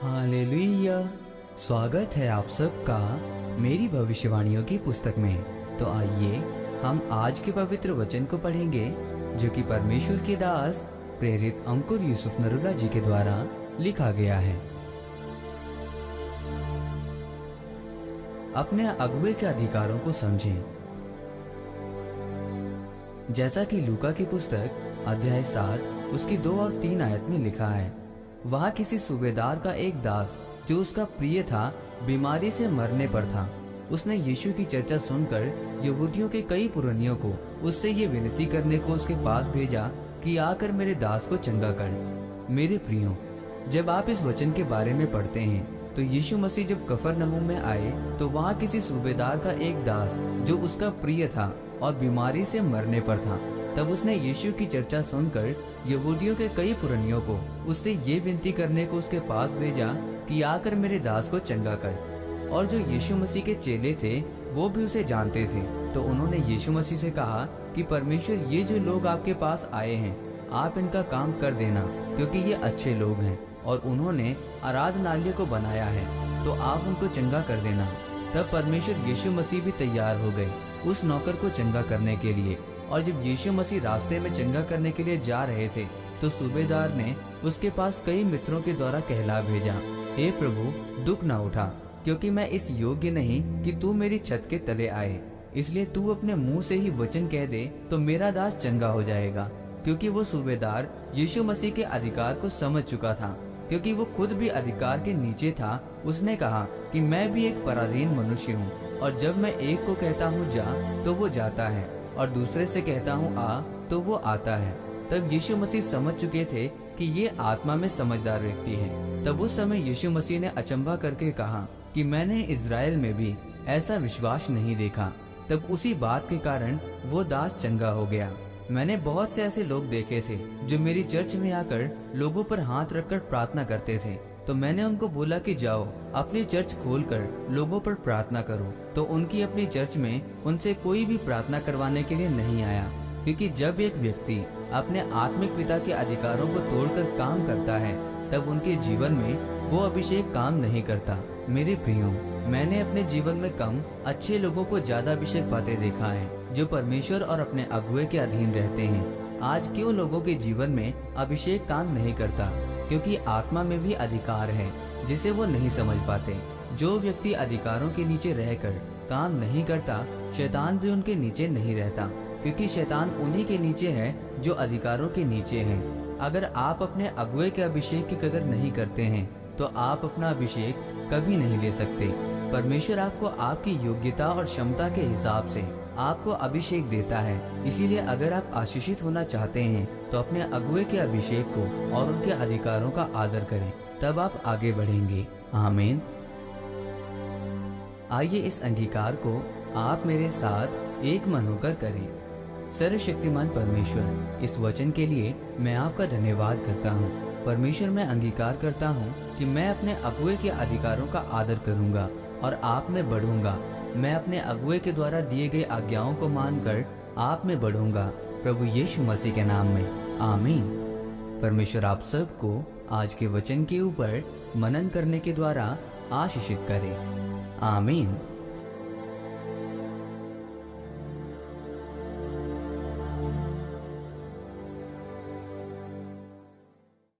Hallelujah. स्वागत है आप सबका मेरी भविष्यवाणियों की पुस्तक में। तो आइए हम आज के पवित्र वचन को पढ़ेंगे जो कि परमेश्वर के दास प्रेरित अंकुर यूसुफ नरूला जी के द्वारा लिखा गया है। अपने अगुवे के अधिकारों को समझें। जैसा कि लूका की पुस्तक अध्याय 7 उसकी 2 और 3 आयत में लिखा है, वहाँ किसी सूबेदार का एक दास जो उसका प्रिय था बीमारी से मरने पर था। उसने यीशु की चर्चा सुनकर यहूदियों के कई पुरनियों को उससे ये विनती करने को उसके पास भेजा कि आकर मेरे दास को चंगा कर। मेरे प्रियो, जब आप इस वचन के बारे में पढ़ते हैं तो यीशु मसीह जब कफरनहूम में आए तो वहाँ किसी सूबेदार का एक दास जो उसका प्रिय था और बीमारी से मरने पर था। तब उसने यीशु की चर्चा सुनकर यहूदियों के कई पुरनियों को उससे ये विनती करने को उसके पास भेजा कि आकर मेरे दास को चंगा कर। और जो यीशु मसीह के चेले थे वो भी उसे जानते थे, तो उन्होंने यीशु मसीह से कहा कि परमेश्वर, ये जो लोग आपके पास आए हैं आप इनका काम कर देना, क्योंकि ये अच्छे लोग हैं और उन्होंने आराधनालय को बनाया है, तो आप उनको चंगा कर देना। तब परमेश्वर यीशु मसीह भी तैयार हो गए उस नौकर को चंगा करने के लिए। और जब यीशु मसीह रास्ते में चंगा करने के लिए जा रहे थे तो सूबेदार ने उसके पास कई मित्रों के द्वारा कहला भेजा, हे प्रभु, दुख न उठा, क्योंकि मैं इस योग्य नहीं कि तू मेरी छत के तले आए, इसलिए तू अपने मुंह से ही वचन कह दे तो मेरा दास चंगा हो जाएगा। क्योंकि वो सूबेदार यीशु मसीह के अधिकार को समझ चुका था, क्योंकि वो खुद भी अधिकार के नीचे था। उसने कहा कि मैं भी एक पराधीन मनुष्य हूँ, और जब मैं एक को कहता हूँ जा तो वो जाता है, और दूसरे से कहता हूँ आ तो वो आता है। तब यीशु मसीह समझ चुके थे कि ये आत्मा में समझदार व्यक्ति है। तब उस समय यीशु मसीह ने अचंभा करके कहा कि मैंने इज़राइल में भी ऐसा विश्वास नहीं देखा। तब उसी बात के कारण वो दास चंगा हो गया। मैंने बहुत से ऐसे लोग देखे थे जो मेरी चर्च में आकर लोगों पर हाथ रखकर प्रार्थना करते थे, तो मैंने उनको बोला कि जाओ अपनी चर्च खोलकर लोगों पर प्रार्थना करो। तो उनकी अपनी चर्च में उनसे कोई भी प्रार्थना करवाने के लिए नहीं आया, क्योंकि जब एक व्यक्ति अपने आत्मिक पिता के अधिकारों को तोड़कर काम करता है तब उनके जीवन में वो अभिषेक काम नहीं करता। मेरे प्रियो, मैंने अपने जीवन में कम अच्छे लोगों को ज्यादा अभिषेक पाते देखा है जो परमेश्वर और अपने अगुवे के अधीन रहते हैं। आज क्यों लोगों के जीवन में अभिषेक काम नहीं करता? क्योंकि आत्मा में भी अधिकार है जिसे वो नहीं समझ पाते। जो व्यक्ति अधिकारों के नीचे रहकर काम नहीं करता, शैतान भी उनके नीचे नहीं रहता, क्योंकि शैतान उन्हीं के नीचे है जो अधिकारों के नीचे हैं। अगर आप अपने अगुवे के अभिषेक की कदर नहीं करते हैं तो आप अपना अभिषेक कभी नहीं ले सकते। परमेश्वर आपको आपकी योग्यता और क्षमता के हिसाब से आपको अभिषेक देता है। इसीलिए अगर आप आशीषित होना चाहते हैं तो अपने अगुवे के अभिषेक को और उनके अधिकारों का आदर करें, तब आप आगे बढ़ेंगे। आमीन। आइए इस अंगीकार को आप मेरे साथ एक मन होकर करें। सर्वशक्तिमान परमेश्वर, इस वचन के लिए मैं आपका धन्यवाद करता हूँ। परमेश्वर, मैं अंगीकार करता हूँ कि मैं अपने अगुवे के अधिकारों का आदर करूँगा और आप में बढ़ूंगा। मैं अपने अगुवे के द्वारा दिए गए आज्ञाओं को मानकर आप में बढ़ूंगा, प्रभु यीशु मसीह के नाम में, आमीन। परमेश्वर आप सबको आज के वचन के ऊपर मनन करने के द्वारा आशीषित करे, आमीन।